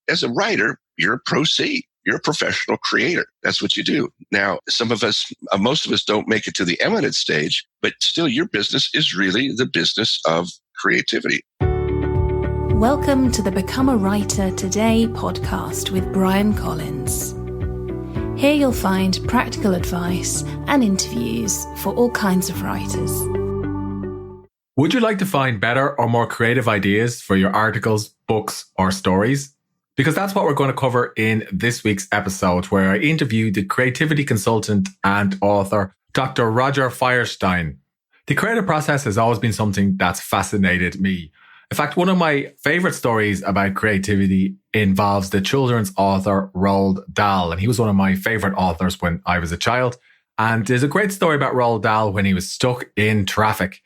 as a writer, you're a pro C. You're a professional creator. That's what you do. Now, most of us don't make it to the eminent stage, but still your business is really the business of creativity. Welcome to the Become a Writer Today podcast with Brian Collins. Here you'll find practical advice and interviews for all kinds of writers. Would you like to find better or more creative ideas for your articles, books, or stories? Because that's what we're going to cover in this week's episode, where I interviewed the creativity consultant and author, Dr. Roger Firestien. The creative process has always been something that's fascinated me. In fact, one of my favorite stories about creativity involves the children's author Roald Dahl. And he was one of my favorite authors when I was a child. And there's a great story about Roald Dahl when he was stuck in traffic.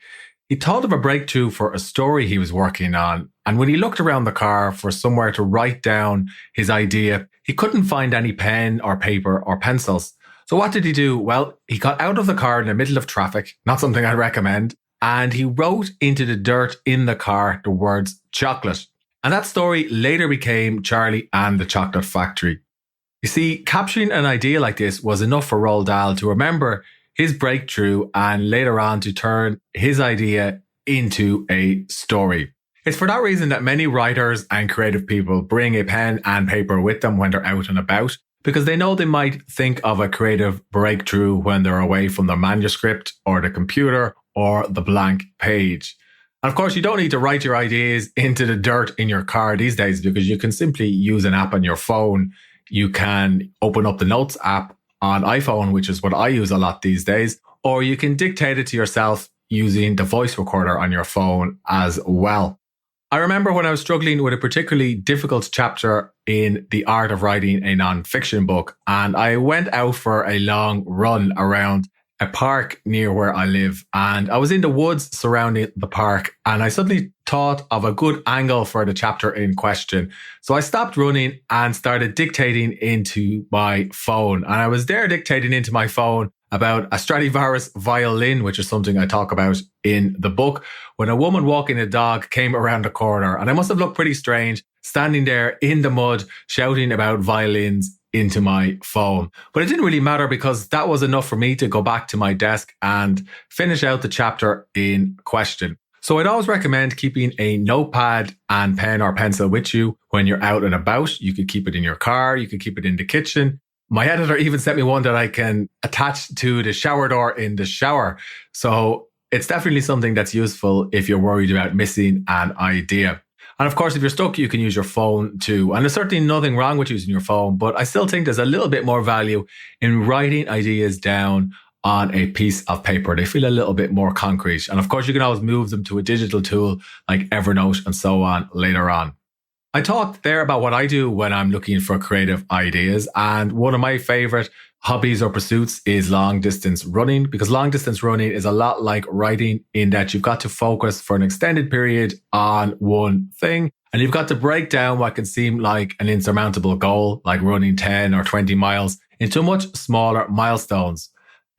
He thought of a breakthrough for a story he was working on. And when he looked around the car for somewhere to write down his idea, he couldn't find any pen or paper or pencils. So what did he do? Well, he got out of the car in the middle of traffic, not something I'd recommend, and he wrote into the dirt in the car the words chocolate. And that story later became Charlie and the Chocolate Factory. You see, capturing an idea like this was enough for Roald Dahl to remember his breakthrough and later on to turn his idea into a story. It's for that reason that many writers and creative people bring a pen and paper with them when they're out and about, because they know they might think of a creative breakthrough when they're away from their manuscript or the computer or the blank page. And of course, you don't need to write your ideas into the dirt in your car these days, because you can simply use an app on your phone. You can open up the Notes app on iPhone, which is what I use a lot these days, or you can dictate it to yourself using the voice recorder on your phone as well. I remember when I was struggling with a particularly difficult chapter in The Art of Writing a Non-Fiction book, and I went out for a long run around a park near where I live, and I was in the woods surrounding the park, and I suddenly thought of a good angle for the chapter in question. So I stopped running and started dictating into my phone, and I was there dictating into my phone about a Stradivarius violin, which is something I talk about in the book, when a woman walking a dog came around the corner, and I must have looked pretty strange standing there in the mud shouting about violins into my phone. But it didn't really matter, because that was enough for me to go back to my desk and finish out the chapter in question. So I'd always recommend keeping a notepad and pen or pencil with you when you're out and about. You could keep it in your car, you could keep it in the kitchen. My editor even sent me one that I can attach to the shower door in the shower. So it's definitely something that's useful if you're worried about missing an idea. And of course, if you're stuck, you can use your phone too. And there's certainly nothing wrong with using your phone, but I still think there's a little bit more value in writing ideas down on a piece of paper. They feel a little bit more concrete. And of course, you can always move them to a digital tool like Evernote and so on later on. I talked there about what I do when I'm looking for creative ideas. And one of my favorite hobbies or pursuits is long distance running, because long distance running is a lot like writing in that you've got to focus for an extended period on one thing. And you've got to break down what can seem like an insurmountable goal, like running 10 or 20 miles, into much smaller milestones.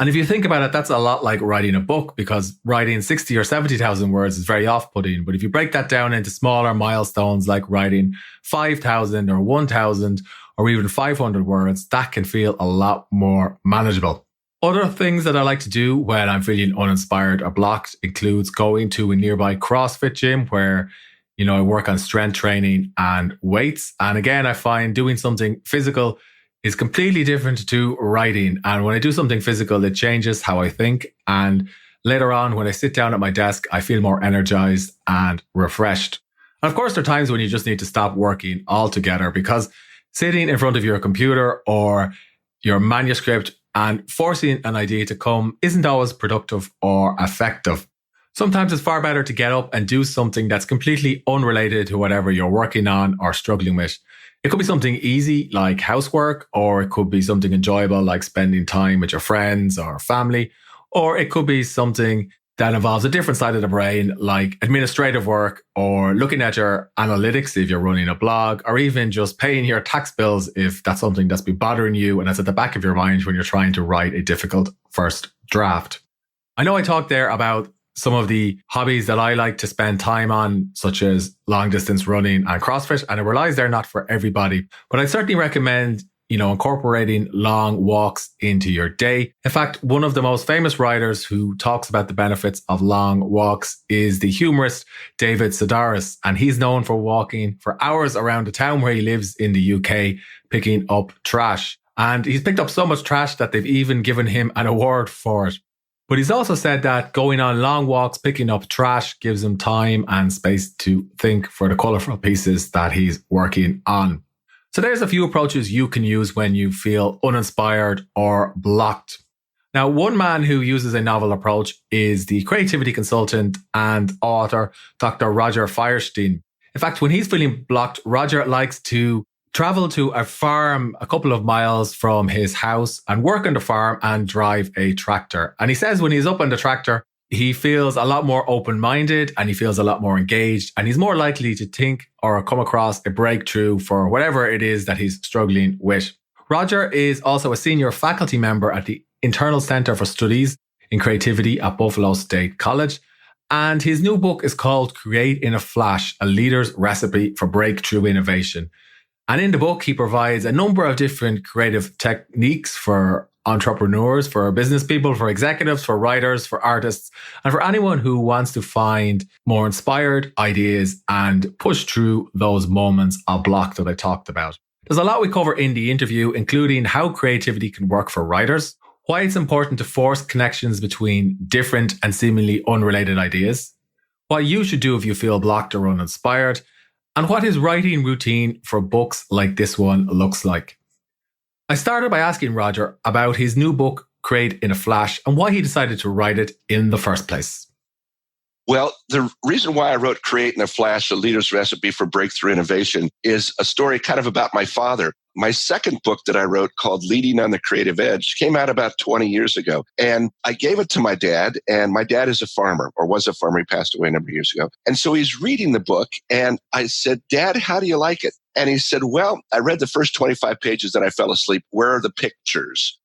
And if you think about it, that's a lot like writing a book, because writing 60 or 70,000 words is very off-putting. But if you break that down into smaller milestones, like writing 5,000 or 1,000 or even 500 words, that can feel a lot more manageable. Other things that I like to do when I'm feeling uninspired or blocked includes going to a nearby CrossFit gym where, I work on strength training and weights. And again, I find doing something physical is completely different to writing. And when I do something physical, it changes how I think. And later on, when I sit down at my desk, I feel more energized and refreshed. And of course, there are times when you just need to stop working altogether, because sitting in front of your computer or your manuscript and forcing an idea to come isn't always productive or effective. Sometimes it's far better to get up and do something that's completely unrelated to whatever you're working on or struggling with. It could be something easy like housework, or it could be something enjoyable like spending time with your friends or family, or it could be something that involves a different side of the brain like administrative work, or looking at your analytics if you're running a blog, or even just paying your tax bills if that's something that's been bothering you and that's at the back of your mind when you're trying to write a difficult first draft. I know I talked there about some of the hobbies that I like to spend time on, such as long distance running and CrossFit. And I realize they're not for everybody, but I certainly recommend, incorporating long walks into your day. In fact, one of the most famous writers who talks about the benefits of long walks is the humorist David Sedaris. And he's known for walking for hours around the town where he lives in the UK, picking up trash. And he's picked up so much trash that they've even given him an award for it. But he's also said that going on long walks, picking up trash, gives him time and space to think for the colourful pieces that he's working on. So there's a few approaches you can use when you feel uninspired or blocked. Now, one man who uses a novel approach is the creativity consultant and author, Dr. Roger Firestien. In fact, when he's feeling blocked, Roger likes to travel to a farm a couple of miles from his house and work on the farm and drive a tractor. And he says when he's up on the tractor, he feels a lot more open-minded and he feels a lot more engaged, and he's more likely to think or come across a breakthrough for whatever it is that he's struggling with. Roger is also a senior faculty member at the Internal Centre for Studies in Creativity at Buffalo State College. And his new book is called Create in a Flash, A Leader's Recipe for Breakthrough Innovation. And in the book, he provides a number of different creative techniques for entrepreneurs, for business people, for executives, for writers, for artists, and for anyone who wants to find more inspired ideas and push through those moments of block that I talked about. There's a lot we cover in the interview, including how creativity can work for writers, why it's important to force connections between different and seemingly unrelated ideas, what you should do if you feel blocked or uninspired, and what his writing routine for books like this one looks like. I started by asking Roger about his new book, Create in a Flash, and why he decided to write it in the first place. Well, the reason why I wrote Create in a Flash, A Leader's Recipe for Breakthrough Innovation, is a story kind of about my father. My second book that I wrote, called Leading on the Creative Edge, came out about 20 years ago. And I gave it to my dad, and my dad is a farmer, or was a farmer. He passed away a number of years ago. And so he's reading the book, and I said, Dad, how do you like it? And he said, well, I read the first 25 pages and I fell asleep. Where are the pictures?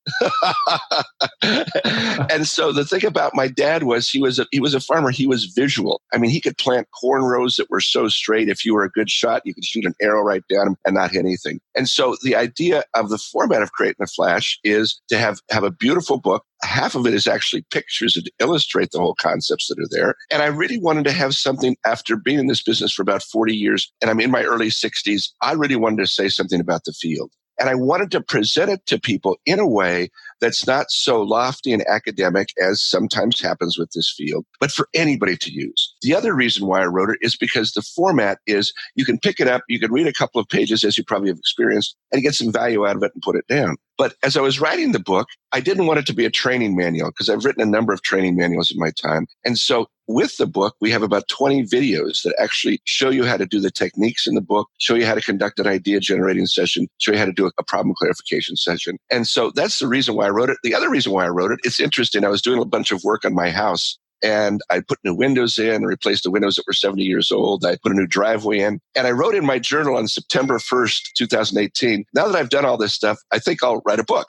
And so the thing about my dad was he was a farmer. He was visual. I mean, he could plant corn rows that were so straight. If you were a good shot, you could shoot an arrow right down him and not hit anything. And so the idea of the format of Create in a Flash is to have a beautiful book. Half of it is actually pictures that illustrate the whole concepts that are there. And I really wanted to have something, after being in this business for about 40 years, and I'm in my early 60s, I really wanted to say something about the field. And I wanted to present it to people in a way that's not so lofty and academic as sometimes happens with this field, but for anybody to use. The other reason why I wrote it is because the format is you can pick it up, you can read a couple of pages, as you probably have experienced, and get some value out of it and put it down. But as I was writing the book, I didn't want it to be a training manual, because I've written a number of training manuals in my time. And so with the book, we have about 20 videos that actually show you how to do the techniques in the book, show you how to conduct an idea generating session, show you how to do a problem clarification session. And so that's the reason why I wrote it. The other reason why I wrote it, it's interesting. I was doing a bunch of work on my house, and I put new windows in and replaced the windows that were 70 years old. I put a new driveway in. And I wrote in my journal on September 1st, 2018, now that I've done all this stuff, I think I'll write a book.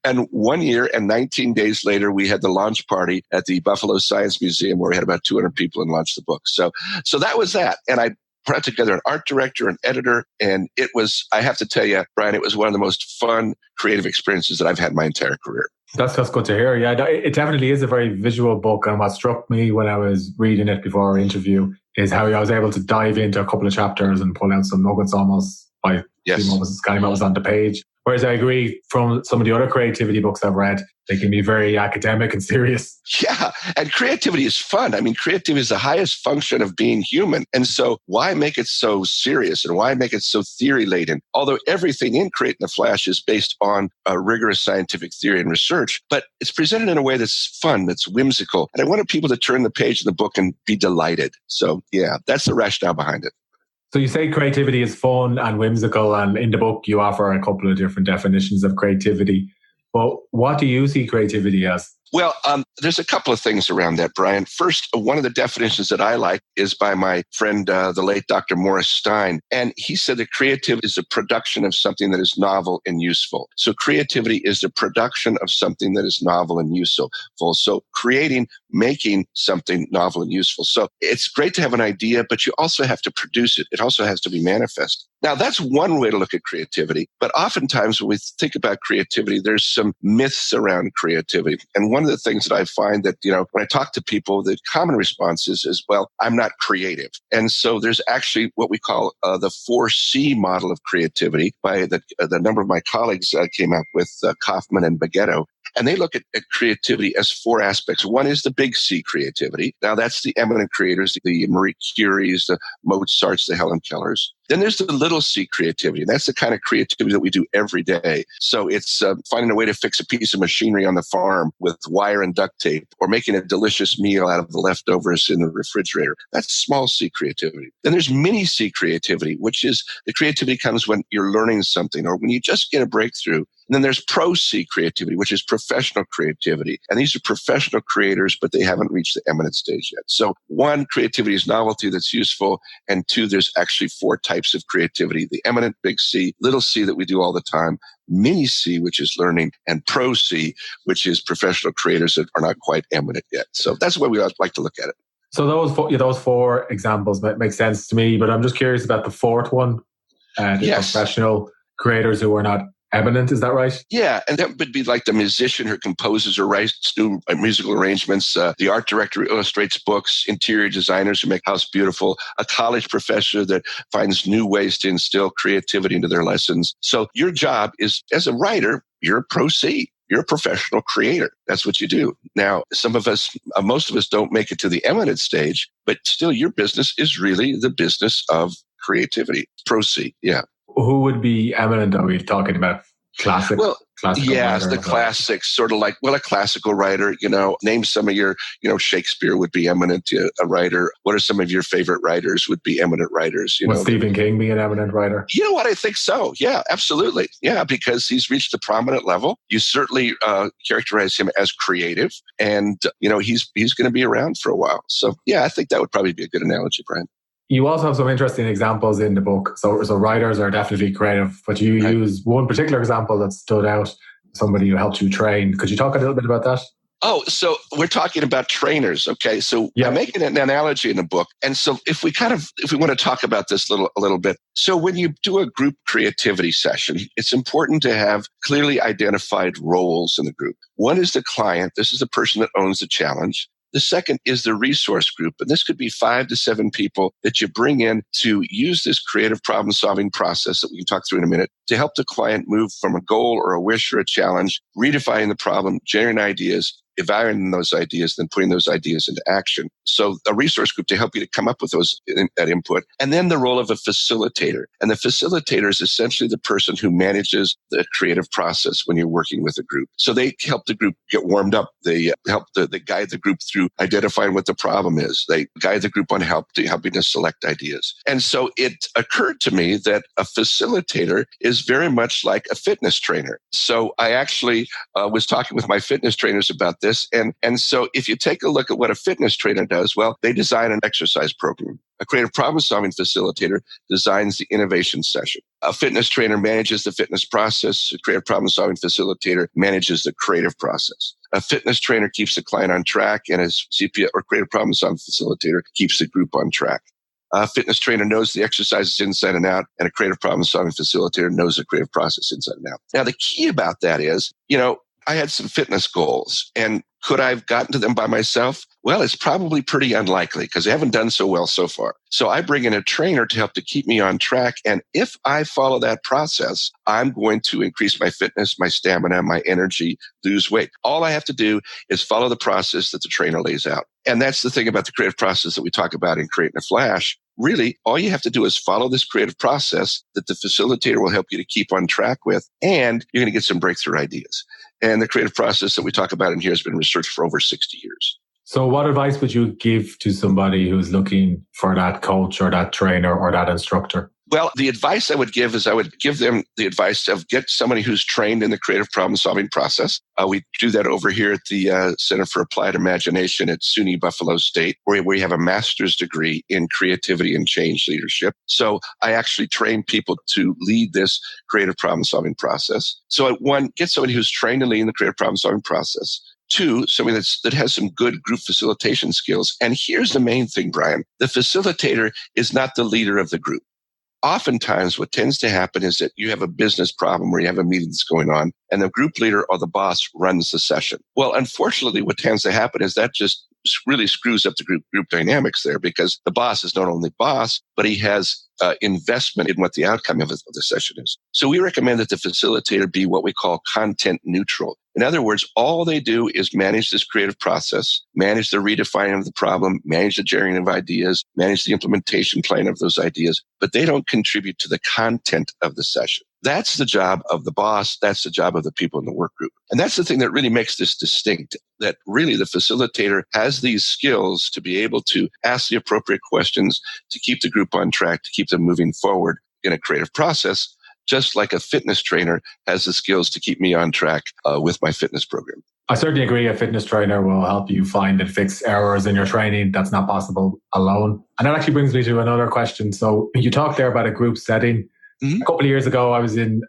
And 1 year and 19 days later, we had the launch party at the Buffalo Science Museum, where we had about 200 people and launched the book. So that was that. And I put together an art director, an editor, and it was, I have to tell you, Brian, it was one of the most fun, creative experiences that I've had my entire career. That's good to hear. Yeah, it definitely is a very visual book. And what struck me when I was reading it before our interview is how I was able to dive into a couple of chapters and pull out some nuggets almost by scanning what was on the page. Whereas I agree, from some of the other creativity books I've read, they can be very academic and serious. Yeah. And creativity is fun. I mean, creativity is the highest function of being human. And so why make it so serious, and why make it so theory laden? Although everything in Create in a Flash is based on a rigorous scientific theory and research, but it's presented in a way that's fun, that's whimsical. And I wanted people to turn the page in the book and be delighted. So yeah, that's the rationale behind it. So you say creativity is fun and whimsical, and in the book you offer a couple of different definitions of creativity. But what do you see creativity as? Well, there's a couple of things around that, Brian. First, one of the definitions that I like is by my friend, the late Dr. Morris Stein. And he said that creativity is the production of something that is novel and useful. So creativity is the production of something that is novel and useful. So making something novel and useful. So it's great to have an idea, but you also have to produce it. It also has to be manifest. Now, that's one way to look at creativity. But oftentimes when we think about creativity, there's some myths around creativity. And one of the things that I find that, when I talk to people, the common response is, well, I'm not creative. And so there's actually what we call the 4C model of creativity by the number of my colleagues came up with, Kaufman and Bagetto. And they look at creativity as 4 aspects. One is the big C creativity. Now, that's the eminent creators, the Marie Curies, the Mozarts, the Helen Kellers. Then there's the little C creativity. And that's the kind of creativity that we do every day. So it's finding a way to fix a piece of machinery on the farm with wire and duct tape, or making a delicious meal out of the leftovers in the refrigerator. That's small C creativity. Then there's mini C creativity, which is the creativity comes when you're learning something or when you just get a breakthrough. And then there's pro C creativity, which is professional creativity. And these are professional creators, but they haven't reached the eminent stage yet. So 1, creativity is novelty that's useful. And 2, there's actually 4 types of creativity: the eminent, big C, little c that we do all the time, mini C, which is learning, and pro C, which is professional creators that are not quite eminent yet. So that's the way we like to look at it. So those 4 examples make sense to me, but I'm just curious about the 4th one, Yes. Professional creators who are not eminent. Is that right? Yeah, and that would be like the musician who composes or writes new musical arrangements, the art director who illustrates books, interior designers who make house beautiful, a college professor that finds new ways to instill creativity into their lessons. So your job is, as a writer, you're a pro C. You're a professional creator. That's what you do. Now, most of us don't make it to the eminent stage, but still your business is really the business of creativity. Pro C, yeah. Who would be eminent? Are we talking about classical yes, writer? The classics, sort of like, a classical writer, name some of your, Shakespeare would be eminent, a writer. What are some of your favorite writers would be eminent writers? Would Stephen King be an eminent writer? You know what? I think so. Yeah, absolutely. Yeah, because he's reached a prominent level. You certainly characterize him as creative, and, he's going to be around for a while. So yeah, I think that would probably be a good analogy, Brian. You also have some interesting examples in the book. So writers are definitely creative, but you use one particular example that stood out, somebody who helped you train. Could you talk a little bit about that? Oh, so we're talking about trainers. Okay. So I'm making an analogy in the book. And so if we want to talk about this a little bit. So when you do a group creativity session, it's important to have clearly identified roles in the group. One is the client. This is the person that owns the challenge. The second is the resource group. And this could be 5 to 7 people that you bring in to use this creative problem solving process that we can talk through in a minute to help the client move from a goal or a wish or a challenge, redefining the problem, generating ideas, evaluating those ideas, then putting those ideas into action. So a resource group to help you to come up with that input. And then the role of a facilitator. And the facilitator is essentially the person who manages the creative process when you're working with a group. So they help the group get warmed up. They help they guide the group through identifying what the problem is. They guide the group on helping to select ideas. And so it occurred to me that a facilitator is very much like a fitness trainer. So I actually was talking with my fitness trainers about this. And so if you take a look at what a fitness trainer does, well, they design an exercise program. A creative problem-solving facilitator designs the innovation session. A fitness trainer manages the fitness process. A creative problem-solving facilitator manages the creative process. A fitness trainer keeps the client on track, and a CPA or creative problem-solving facilitator keeps the group on track. A fitness trainer knows the exercises inside and out, and a creative problem-solving facilitator knows the creative process inside and out. Now, the key about that is, I had some fitness goals, and could I have gotten to them by myself? Well, it's probably pretty unlikely because I haven't done so well so far. So I bring in a trainer to help to keep me on track. And if I follow that process, I'm going to increase my fitness, my stamina, my energy, lose weight. All I have to do is follow the process that the trainer lays out. And that's the thing about the creative process that we talk about in Creating a Flash. Really, all you have to do is follow this creative process that the facilitator will help you to keep on track with, and you're going to get some breakthrough ideas. And the creative process that we talk about in here has been researched for over 60 years. So what advice would you give to somebody who's looking for that coach or that trainer or that instructor? Well, the advice I would give is I would give them the advice of get somebody who's trained in the creative problem solving process. We do that over here at the Center for Applied Imagination at SUNY Buffalo State, where we have a master's degree in creativity and change leadership. So I actually train people to lead this creative problem solving process. So one, get somebody who's trained in leading the creative problem solving process. Two, somebody that has some good group facilitation skills. And here's the main thing, Brian. The facilitator is not the leader of the group. Oftentimes, what tends to happen is that you have a business problem where you have a meeting that's going on and the group leader or the boss runs the session. Well, unfortunately, what tends to happen is that just really screws up the group dynamics there, because the boss is not only boss, but he has investment in what the outcome of the session is. So we recommend that the facilitator be what we call content neutral. In other words, all they do is manage this creative process, manage the redefining of the problem, manage the generating of ideas, manage the implementation plan of those ideas, but they don't contribute to the content of the session. That's the job of the boss. That's the job of the people in the work group. And that's the thing that really makes this distinct, that really the facilitator has these skills to be able to ask the appropriate questions, to keep the group on track, to keep them moving forward in a creative process, just like a fitness trainer has the skills to keep me on track with my fitness program. I certainly agree. A fitness trainer will help you find and fix errors in your training. That's not possible alone. And that actually brings me to another question. So you talked there about a group setting. Mm-hmm. A couple of years ago, I was in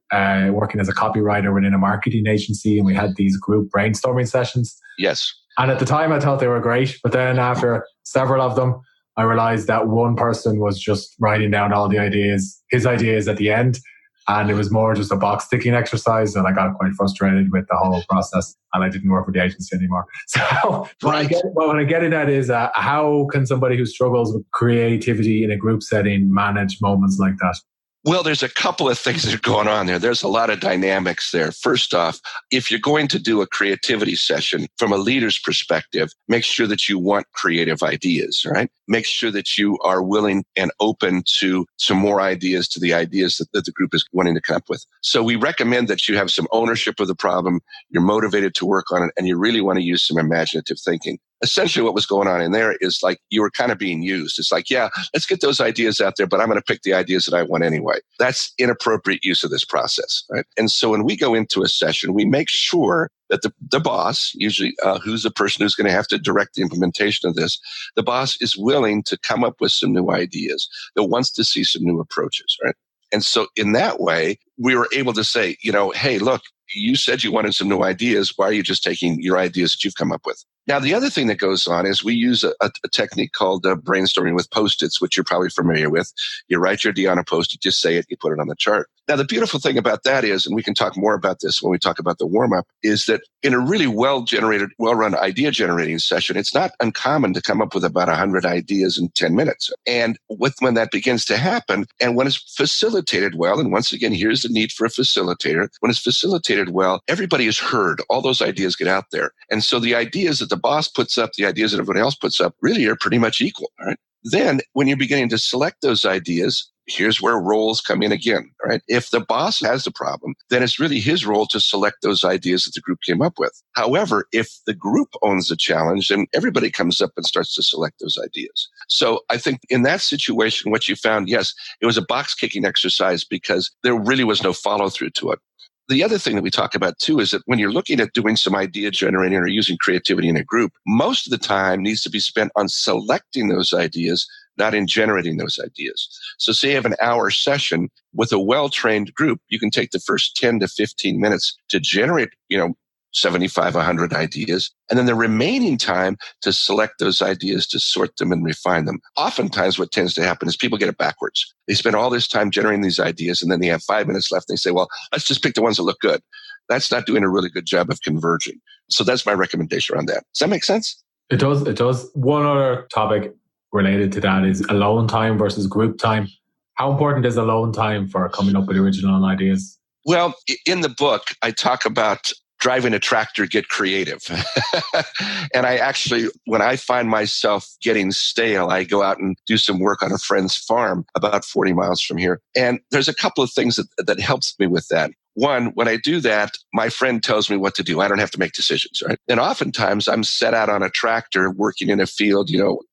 working as a copywriter within a marketing agency, and we had these group brainstorming sessions. Yes. And at the time, I thought they were great. But then after several of them, I realized that one person was just writing down all the ideas, his ideas at the end. And it was more just a box ticking exercise. And I got quite frustrated with the whole process. And I didn't work with the agency anymore. So what I'm getting at is how can somebody who struggles with creativity in a group setting manage moments like that? Well, there's a couple of things that are going on there. There's a lot of dynamics there. First off, if you're going to do a creativity session from a leader's perspective, make sure that you want creative ideas, right? Make sure that you are willing and open to some more ideas, to the ideas that the group is wanting to come up with. So we recommend that you have some ownership of the problem, you're motivated to work on it, and you really want to use some imaginative thinking. Essentially what was going on in there is like you were kind of being used. It's like, yeah, let's get those ideas out there, but I'm going to pick the ideas that I want anyway. That's inappropriate use of this process, right? And so when we go into a session, we make sure that the boss, usually who's the person who's going to have to direct the implementation of this, the boss is willing to come up with some new ideas, that wants to see some new approaches, right? And so in that way, we were able to say, hey, look, you said you wanted some new ideas. Why are you just taking your ideas that you've come up with? Now, the other thing that goes on is we use a technique called brainstorming with Post-its, which you're probably familiar with. You write your idea on a Post-it, just say it, you put it on the chart. Now, the beautiful thing about that is, and we can talk more about this when we talk about the warm-up, is that in a really well-generated, well-run idea-generating session, it's not uncommon to come up with about 100 ideas in 10 minutes. And when that begins to happen, and when it's facilitated well, and once again, here's the need for a facilitator. When it's facilitated well, everybody is heard. All those ideas get out there. And so the ideas that the boss puts up, the ideas that everybody else puts up, really are pretty much equal, right? Then when you're beginning to select those ideas, here's where roles come in again, right? If the boss has the problem, then it's really his role to select those ideas that the group came up with. However, if the group owns the challenge, then everybody comes up and starts to select those ideas. So I think in that situation, what you found, yes, it was a box kicking exercise because there really was no follow through to it. The other thing that we talk about too is that when you're looking at doing some idea generating or using creativity in a group, most of the time needs to be spent on selecting those ideas, not in generating those ideas. So say you have an hour session with a well-trained group, you can take the first 10 to 15 minutes to generate, 75, 100 ideas, and then the remaining time to select those ideas, to sort them and refine them. Oftentimes what tends to happen is people get it backwards. They spend all this time generating these ideas, and then they have 5 minutes left, and they say, well, let's just pick the ones that look good. That's not doing a really good job of converging. So that's my recommendation around that. Does that make sense? It does. One other topic related to that is alone time versus group time. How important is alone time for coming up with original ideas? Well, in the book, I talk about driving a tractor, get creative. And I actually, when I find myself getting stale, I go out and do some work on a friend's farm about 40 miles from here. And there's a couple of things that helps me with that. One, when I do that, my friend tells me what to do. I don't have to make decisions, right? And oftentimes I'm set out on a tractor working in a field,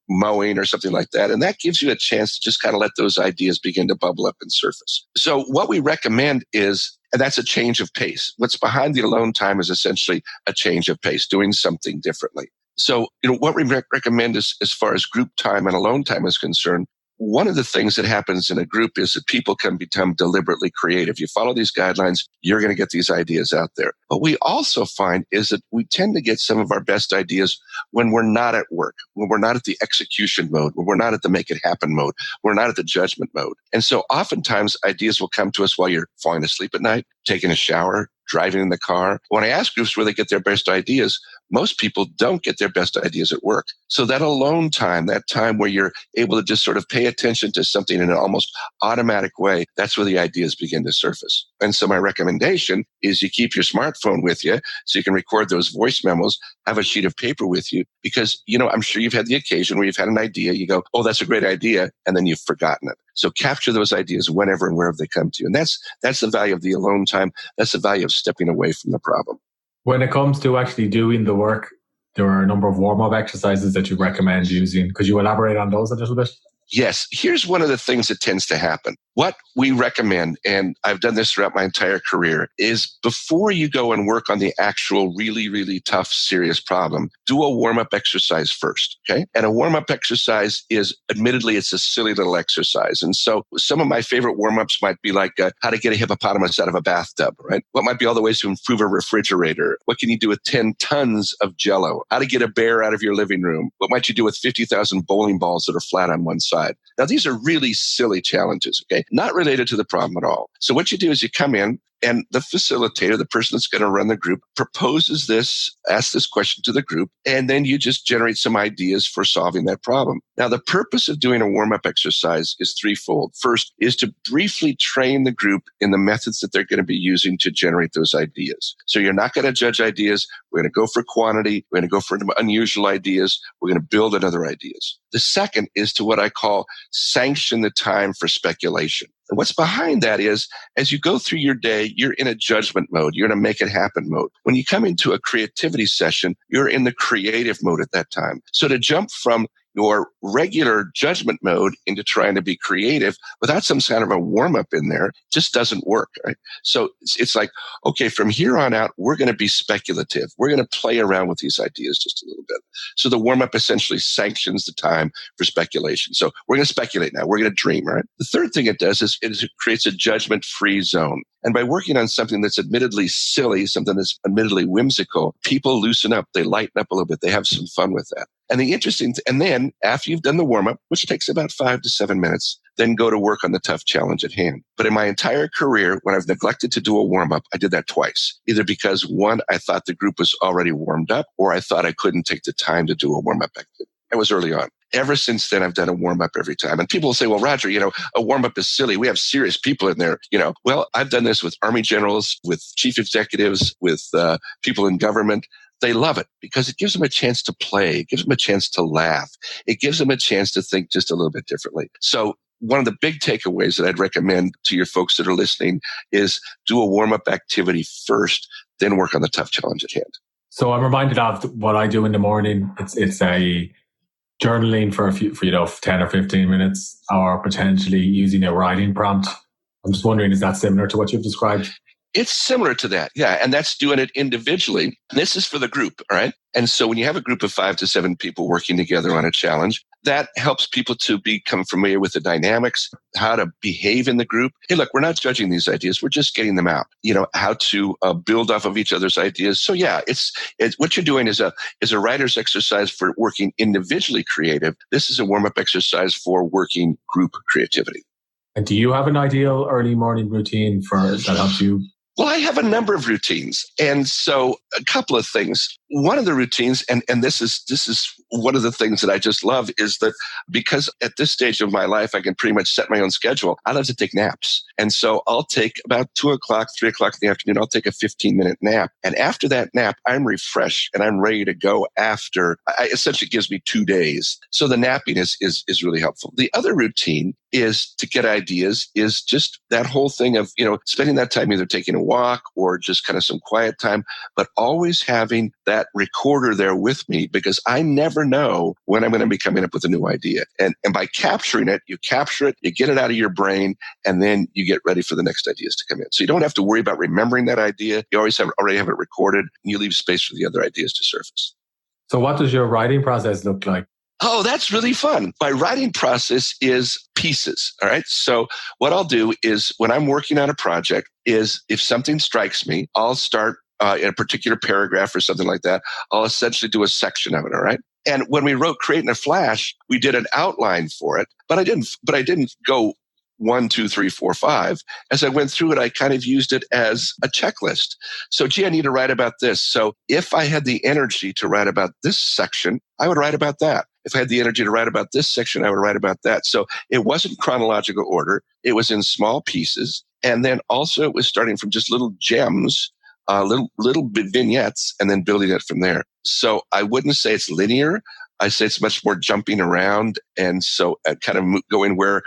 mowing or something like that. And that gives you a chance to just kind of let those ideas begin to bubble up and surface. So what we recommend is, and that's a change of pace. What's behind the alone time is essentially a change of pace, doing something differently. So, what we recommend is, as far as group time and alone time is concerned, one of the things that happens in a group is that people can become deliberately creative. You follow these guidelines, you're going to get these ideas out there. What we also find is that we tend to get some of our best ideas when we're not at work, when we're not at the execution mode, when we're not at the make it happen mode, we're not at the judgment mode. And so oftentimes ideas will come to us while you're falling asleep at night, taking a shower, driving in the car. When I ask groups where they get their best ideas, most people don't get their best ideas at work. So that alone time, that time where you're able to just sort of pay attention to something in an almost automatic way, that's where the ideas begin to surface. And so my recommendation is you keep your smartphone with you so you can record those voice memos, have a sheet of paper with you, because, I'm sure you've had the occasion where you've had an idea, you go, oh, that's a great idea, and then you've forgotten it. So capture those ideas whenever and wherever they come to you. And that's the value of the alone time. That's the value of stepping away from the problem. When it comes to actually doing the work, there are a number of warm-up exercises that you recommend using. Could you elaborate on those a little bit? Yes. Here's one of the things that tends to happen. What we recommend, and I've done this throughout my entire career, is before you go and work on the actual really, really tough, serious problem, do a warm-up exercise first, okay? And a warm-up exercise is, admittedly, it's a silly little exercise. And so some of my favorite warm-ups might be like how to get a hippopotamus out of a bathtub, right? What might be all the ways to improve a refrigerator? What can you do with 10 tons of Jell-O? How to get a bear out of your living room? What might you do with 50,000 bowling balls that are flat on one side? Now, these are really silly challenges, okay? Not related to the problem at all. So what you do is you come in, and the facilitator, the person that's going to run the group, proposes this, asks this question to the group, and then you just generate some ideas for solving that problem. Now, the purpose of doing a warm-up exercise is threefold. First is to briefly train the group in the methods that they're going to be using to generate those ideas. So you're not going to judge ideas. We're going to go for quantity. We're going to go for unusual ideas. We're going to build on other ideas. The second is to what I call sanction the time for speculation. And what's behind that is, as you go through your day, you're in a judgment mode. You're in a make it happen mode. When you come into a creativity session, you're in the creative mode at that time. So to jump from your regular judgment mode into trying to be creative without some kind of a warm-up in there just doesn't work, right? So it's like, okay, from here on out, we're going to be speculative. We're going to play around with these ideas just a little bit. So the warm-up essentially sanctions the time for speculation. So we're going to speculate now. We're going to dream, right? The third thing it does is it creates a judgment-free zone. And by working on something that's admittedly silly, something that's admittedly whimsical, people loosen up. They lighten up a little bit. They have some fun with that. And the interesting, and then after you've done the warm-up, which takes about 5 to 7 minutes, then go to work on the tough challenge at hand. But in my entire career, when I've neglected to do a warm-up, I did that twice. Either because, one, I thought the group was already warmed up, or I thought I couldn't take the time to do a warm-up activity. It was early on. Ever since then, I've done a warm-up every time. And people will say, well, Roger, a warm-up is silly. We have serious people in there. Well, I've done this with Army generals, with chief executives, with people in government. They love it because it gives them a chance to play. It gives them a chance to laugh. It gives them a chance to think just a little bit differently. So one of the big takeaways that I'd recommend to your folks that are listening is do a warm-up activity first, then work on the tough challenge at hand. So I'm reminded of what I do in the morning. It's a journaling for 10 or 15 minutes, or potentially using a writing prompt. I'm just wondering, is that similar to what you've described? It's similar to that, yeah. And that's doing it individually. And this is for the group, all right? And so when you have a group of 5 to 7 people working together on a challenge, that helps people to become familiar with the dynamics, how to behave in the group. Hey, look, we're not judging these ideas. We're just getting them out. How to build off of each other's ideas. So yeah, it's what you're doing is a writer's exercise for working individually creative. This is a warm-up exercise for working group creativity. And do you have an ideal early morning routine that helps you? Well, I have a number of routines. And so a couple of things. one of the routines, and this is one of the things that I just love, is that because at this stage of my life, I can pretty much set my own schedule. I love to take naps. And so I'll take about 2:00, 3:00 in the afternoon, I'll take a 15-minute nap. And after that nap, I'm refreshed and I'm ready to go after. Essentially gives me 2 days. So the napping is really helpful. The other routine is to get ideas, is just that whole thing of, spending that time either taking a walk or just kind of some quiet time, but always having that recorder there with me, because I never know when I'm going to be coming up with a new idea. And by capturing it, you capture it, you get it out of your brain, and then you get ready for the next ideas to come in. So you don't have to worry about remembering that idea. You already have it recorded, and you leave space for the other ideas to surface. So what does your writing process look like? Oh, that's really fun. My writing process is pieces. All right. So what I'll do is, when I'm working on a project, is if something strikes me, I'll start in a particular paragraph or something like that. I'll essentially do a section of it. All right. And when we wrote Create in a Flash, we did an outline for it, but I didn't go 1, 2, 3, 4, 5. As I went through it, I kind of used it as a checklist. So, I need to write about this. So if I had the energy to write about this section, I would write about that. If I had the energy to write about this section, I would write about that. So it wasn't chronological order. It was in small pieces. And then also it was starting from just little gems, little vignettes, and then building it from there. So I wouldn't say it's linear. I say it's much more jumping around. And so kind of going where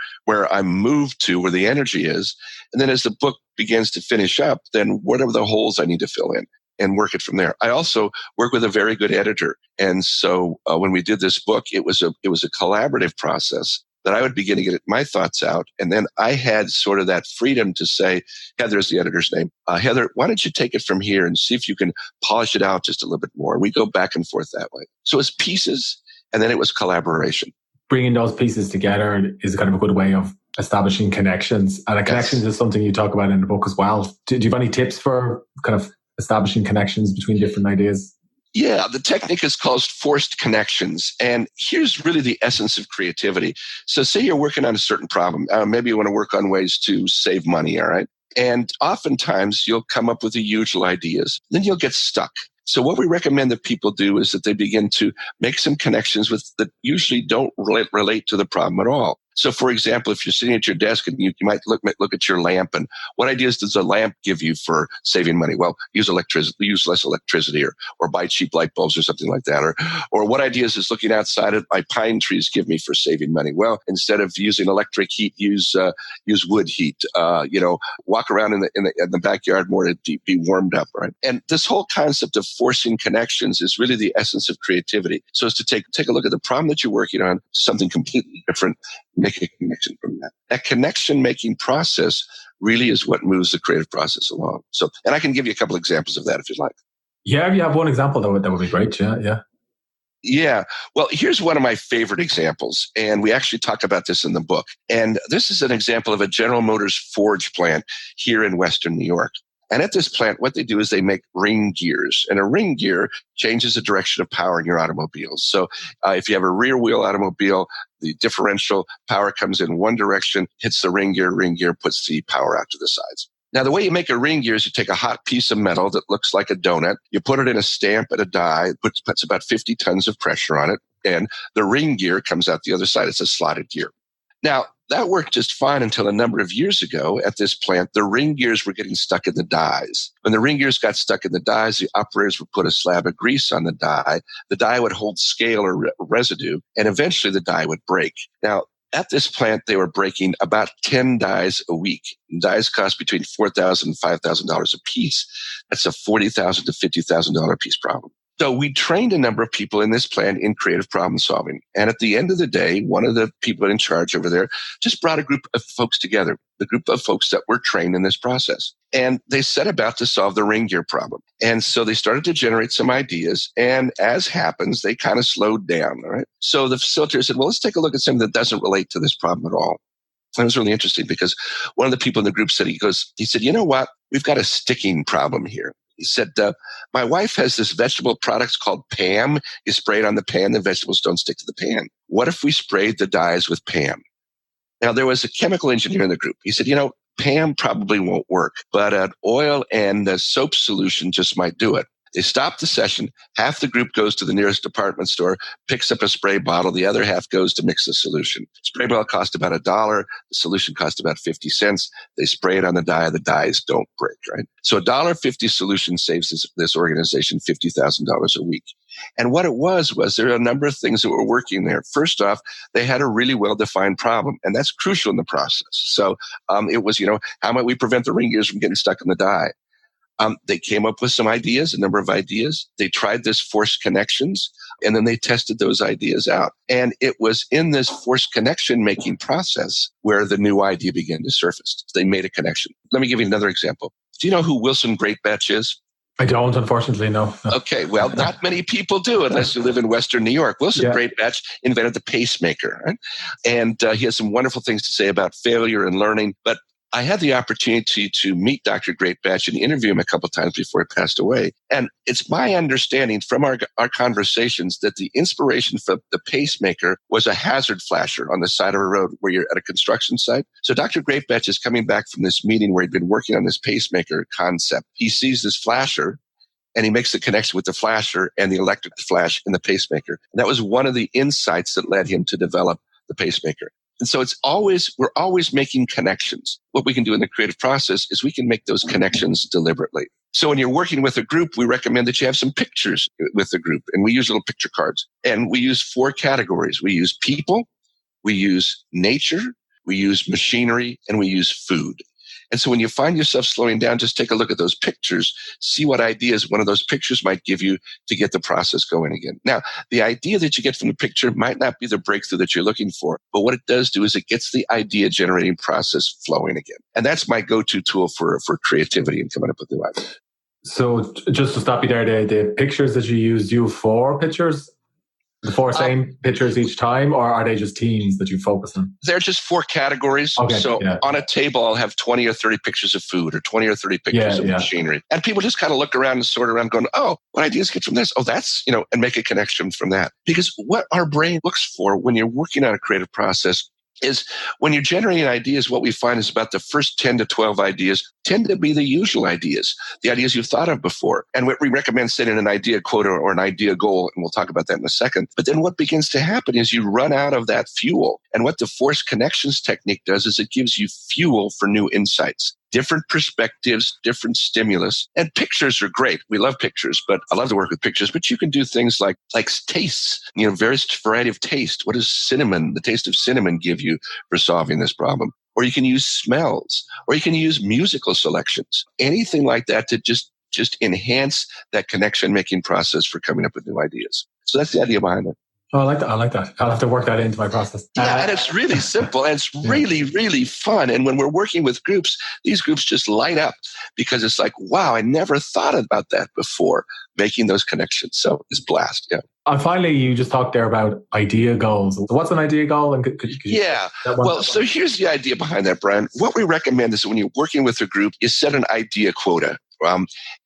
I'm moved to, where the energy is. And then as the book begins to finish up, then whatever the holes I need to fill in, and work it from there. I also work with a very good editor. And so when we did this book, it was a collaborative process that I would begin to get my thoughts out. And then I had sort of that freedom to say, Heather's the editor's name. Heather, why don't you take it from here and see if you can polish it out just a little bit more? And we go back and forth that way. So it's pieces, and then it was collaboration. Bringing those pieces together is kind of a good way of establishing connections. And connections is something you talk about in the book as well. Do you have any tips for kind of establishing connections between different ideas? Yeah, the technique is called forced connections. And here's really the essence of creativity. So say you're working on a certain problem. Maybe you want to work on ways to save money, all right? And oftentimes you'll come up with the usual ideas. Then you'll get stuck. So what we recommend that people do is that they begin to make some connections that usually don't relate to the problem at all. So, for example, if you're sitting at your desk and you might look at your lamp, and what ideas does a lamp give you for saving money? Well, use less electricity, or buy cheap light bulbs or something like that. Or what ideas does looking outside at my pine trees give me for saving money? Well, instead of using electric heat, use wood heat. Walk around in the backyard more to be warmed up, right? And this whole concept of forcing connections is really the essence of creativity. So, it's to take a look at the problem that you're working on to something completely different. Make a connection from that. That connection-making process really is what moves the creative process along. So, and I can give you a couple examples of that if you'd like. Yeah, if you have one example, that would be great. Yeah. Yeah. Well, here's one of my favorite examples, and we actually talk about this in the book. And this is an example of a General Motors forge plant here in Western New York. And at this plant, what they do is they make ring gears. And a ring gear changes the direction of power in your automobiles. So if you have a rear wheel automobile, the differential power comes in one direction, hits the ring gear puts the power out to the sides. Now, the way you make a ring gear is you take a hot piece of metal that looks like a donut, you put it in a stamp and a die, puts about 50 tons of pressure on it, and the ring gear comes out the other side. It's a slotted gear. Now, that worked just fine until a number of years ago at this plant, the ring gears were getting stuck in the dies. When the ring gears got stuck in the dies, the operators would put a slab of grease on the die. The die would hold scale or residue, and eventually the die would break. Now, at this plant, they were breaking about 10 dies a week. Dies cost between $4,000 and $5,000 a piece. That's a $40,000 to $50,000 piece problem. So we trained a number of people in this plant in creative problem solving. And at the end of the day, one of the people in charge over there just brought a group of folks together, the group of folks that were trained in this process. And they set about to solve the ring gear problem. And so they started to generate some ideas. And as happens, they kind of slowed down. All right. So the facilitator said, well, let's take a look at something that doesn't relate to this problem at all. And it was really interesting because one of the people in the group said, he said, you know what? We've got a sticking problem here. He said, my wife has this vegetable product called Pam. You spray it on the pan, the vegetables don't stick to the pan. What if we sprayed the dyes with Pam? Now, there was a chemical engineer in the group. He said, Pam probably won't work, but an oil and a soap solution just might do it. They stop the session. Half the group goes to the nearest department store, picks up a spray bottle. The other half goes to mix the solution. Spray bottle cost about $1. The solution cost about 50 cents. They spray it on the die. The dies don't break, right? So $1.50 solution saves this organization $50,000 a week. And what it was there are a number of things that were working there. First off, they had a really well-defined problem, and that's crucial in the process. So it was, how might we prevent the ring gears from getting stuck in the die? They came up with some ideas, a number of ideas. They tried this forced connections, and then they tested those ideas out. And it was in this forced connection making process where the new idea began to surface. They made a connection. Let me give you another example. Do you know who Wilson Greatbatch is? I don't, unfortunately, no. Okay, well, not many people do unless you live in Western New York. Wilson Greatbatch invented the pacemaker, right? And he has some wonderful things to say about failure and learning. But I had the opportunity to meet Dr. Greatbatch and interview him a couple of times before he passed away. And it's my understanding from our conversations that the inspiration for the pacemaker was a hazard flasher on the side of a road where you're at a construction site. So Dr. Greatbatch is coming back from this meeting where he'd been working on this pacemaker concept. He sees this flasher and he makes the connection with the flasher and the electric flash in the pacemaker. And that was one of the insights that led him to develop the pacemaker. And so we're always making connections. What we can do in the creative process is we can make those connections deliberately. So when you're working with a group, we recommend that you have some pictures with the group. And we use little picture cards. And we use 4 categories. We use people, we use nature, we use machinery, and we use food. And so when you find yourself slowing down, just take a look at those pictures, see what ideas one of those pictures might give you to get the process going again. Now, the idea that you get from the picture might not be the breakthrough that you're looking for, but what it does do is it gets the idea generating process flowing again. And that's my go-to tool for creativity and coming up with new ideas. So just to stop you there, the pictures that you use, do you have 4 pictures? The 4 same pictures each time, or are they just themes that you focus on? They're just 4 categories. Okay, so on a table, I'll have 20 or 30 pictures of food or 20 or 30 pictures of machinery. And people just kind of look around and sort around going, oh, what ideas get from this? Oh, that's, and make a connection from that. Because what our brain looks for when you're working on a creative process is when you're generating ideas, what we find is about the first 10 to 12 ideas tend to be the usual ideas, the ideas you've thought of before. And what we recommend setting an idea quota or an idea goal, and we'll talk about that in a second. But then what begins to happen is you run out of that fuel. And what the forced connections technique does is it gives you fuel for new insights. Different perspectives, different stimulus. And pictures are great. We love pictures, but I love to work with pictures. But you can do things like tastes, various variety of taste. What does the taste of cinnamon give you for solving this problem? Or you can use smells, or you can use musical selections. Anything like that to just enhance that connection-making process for coming up with new ideas. So that's the idea behind it. Oh, I like that. I'll have to work that into my process. Yeah, and it's really simple, and it's really, really fun. And when we're working with groups, these groups just light up because it's like, wow, I never thought about that before, making those connections. So it's blast, yeah. And finally, you just talked there about idea goals. So what's an idea goal? And So here's the idea behind that, Brian. What we recommend is when you're working with a group, you set an idea quota.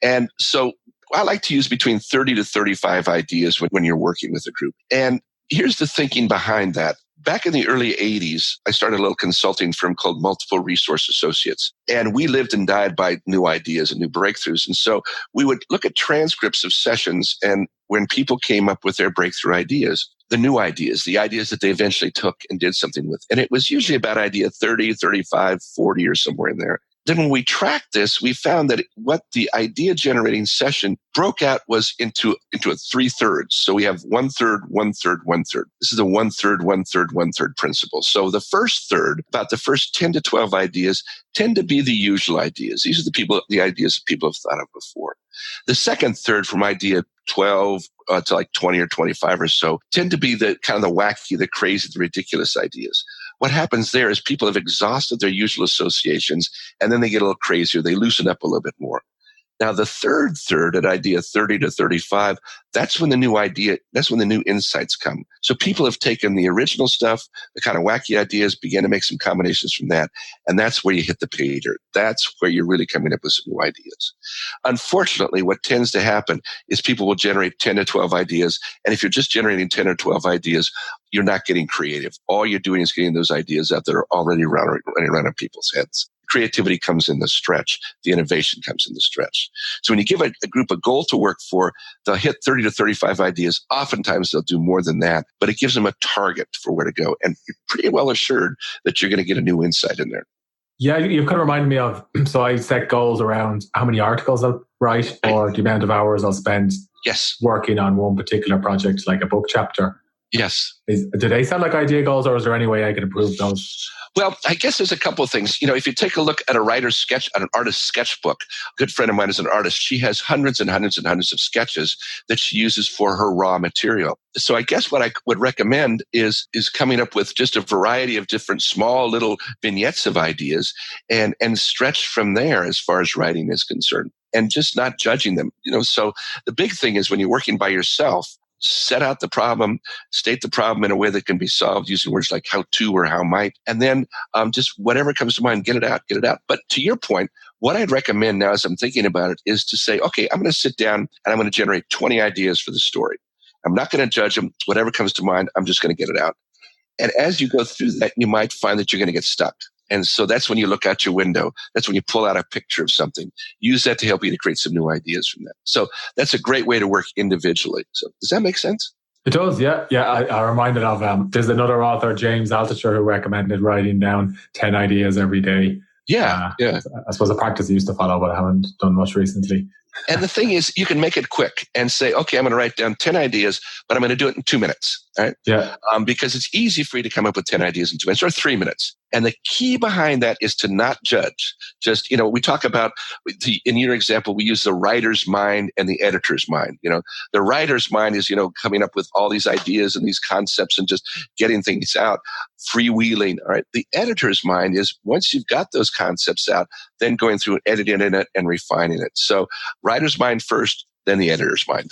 And so I like to use between 30 to 35 ideas when you're working with a group. And here's the thinking behind that. Back in the early 80s, I started a little consulting firm called Multiple Resource Associates. And we lived and died by new ideas and new breakthroughs. And so we would look at transcripts of sessions, and when people came up with their breakthrough ideas, the new ideas, the ideas that they eventually took and did something with. And it was usually about idea 30, 35, 40 or somewhere in there. Then when we tracked this, we found that what the idea generating session broke out was into a 3/3. So we have 1/3, 1/3, 1/3. This is the 1/3, 1/3, 1/3 principle. So the first third, about the first 10 to 12 ideas, tend to be the usual ideas. These are the ideas that people have thought of before. The second third, from idea 12 to like 20 or 25 or so, tend to be the kind of the wacky, the crazy, the ridiculous ideas. What happens there is people have exhausted their usual associations, and then they get a little crazier. They loosen up a little bit more. Now, the third at idea 30 to 35, that's when the new insights come. So people have taken the original stuff, the kind of wacky ideas, began to make some combinations from that. And that's where you hit the pay dirt. That's where you're really coming up with some new ideas. Unfortunately, what tends to happen is people will generate 10 to 12 ideas. And if you're just generating 10 or 12 ideas, you're not getting creative. All you're doing is getting those ideas out that are already running around in people's heads. creativity comes in the stretch. The innovation comes in the stretch. So when you give a group a goal to work for, they'll hit 30 to 35 ideas. Oftentimes they'll do more than that, but it gives them a target for where to go. And you're pretty well assured that you're going to get a new insight in there. Yeah, you've kind of reminded me of, so I set goals around how many articles I'll write or the amount of hours I'll spend working on one particular project, like a book chapter. Yes. Do they sound like idea goals, or is there any way I can improve those? Well, I guess there's a couple of things. If you take a look at an artist's sketchbook, a good friend of mine is an artist. She has hundreds and hundreds and hundreds of sketches that she uses for her raw material. So I guess what I would recommend is coming up with just a variety of different small little vignettes of ideas and stretch from there as far as writing is concerned, and just not judging them. So the big thing is when you're working by yourself, set out the problem, state the problem in a way that can be solved using words like how to or how might, and then just whatever comes to mind, get it out. But to your point, what I'd recommend now as I'm thinking about it is to say, okay, I'm going to sit down and I'm going to generate 20 ideas for the story. I'm not going to judge them. Whatever comes to mind, I'm just going to get it out. And as you go through that, you might find that you're going to get stuck. And so that's when you look out your window. That's when you pull out a picture of something. Use that to help you to create some new ideas from that. So that's a great way to work individually. So does that make sense? It does, yeah. Yeah, I reminded of, there's another author, James Altucher, who recommended writing down 10 ideas every day. Yeah. I suppose a practice I used to follow, but I haven't done much recently. And the thing is, you can make it quick and say, okay, I'm going to write down 10 ideas, but I'm going to do it in 2 minutes. All right? Yeah. Because it's easy for you to come up with 10 ideas in 2 minutes or 3 minutes. And the key behind that is to not judge. Just, we talk about, in your example, we use the writer's mind and the editor's mind. The writer's mind is, coming up with all these ideas and these concepts and just getting things out, freewheeling. All right. The editor's mind is once you've got those concepts out, then going through and editing it and refining it. So writer's mind first, then the editor's mind.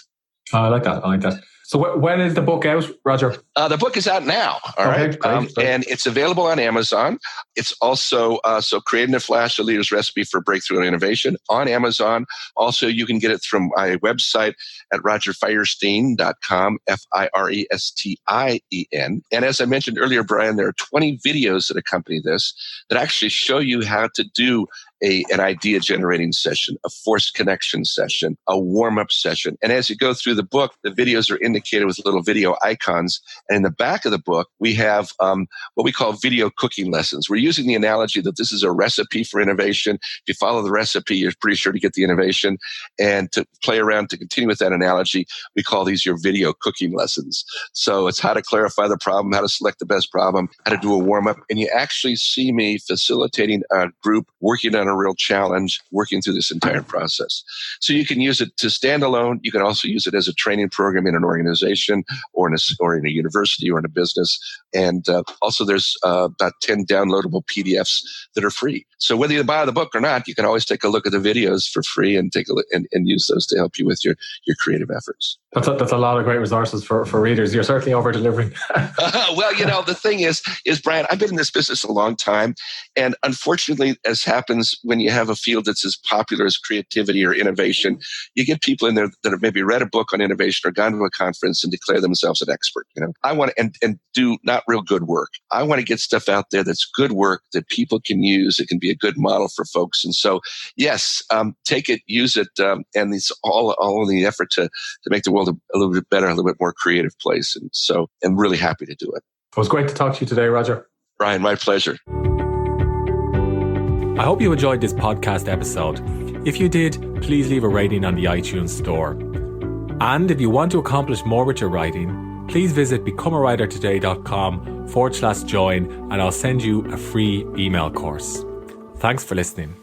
Oh, I like that. So when is the book out, Roger? The book is out now. All right. Great. And it's available on Amazon. It's also, Creating a Flash, a Leader's Recipe for Breakthrough and Innovation on Amazon. Also, you can get it from my website at rogerfirestien.com, Firestien. And as I mentioned earlier, Brian, there are 20 videos that accompany this that actually show you how to do an idea generating session, a forced connection session, a warm-up session. And as you go through the book, the videos are indicated with little video icons. And in the back of the book, we have what we call video cooking lessons. We're using the analogy that this is a recipe for innovation. If you follow the recipe, you're pretty sure to get the innovation. And to play around, to continue with that analogy, we call these your video cooking lessons. So it's how to clarify the problem, how to select the best problem, how to do a warm-up. And you actually see me facilitating a group working on a real challenge, working through this entire process. So you can use it to stand alone. You can also use it as a training program in an organization or in a university or in a business. And also there's about 10 downloadable PDFs that are free. So whether you buy the book or not, you can always take a look at the videos for free and take a look and use those to help you with your creative efforts. That's a lot of great resources for readers. You're certainly over-delivering. Well, the thing is, Brian, I've been in this business a long time. And unfortunately, as happens when you have a field that's as popular as creativity or innovation, you get people in there that have maybe read a book on innovation or gone to a conference and declare themselves an expert. I want to and do not real good work. I want to get stuff out there that's good work that people can use. It can be a good model for folks. And so, yes, take it, use it, and it's all in the effort to make the world a little bit better, a little bit more creative place. And so I'm really happy to do it. It was great to talk to you today, Roger. Brian, my pleasure. I hope you enjoyed this podcast episode. If you did, please leave a rating on the iTunes store. And if you want to accomplish more with your writing, please visit becomeawritertoday.com/join and I'll send you a free email course. Thanks for listening.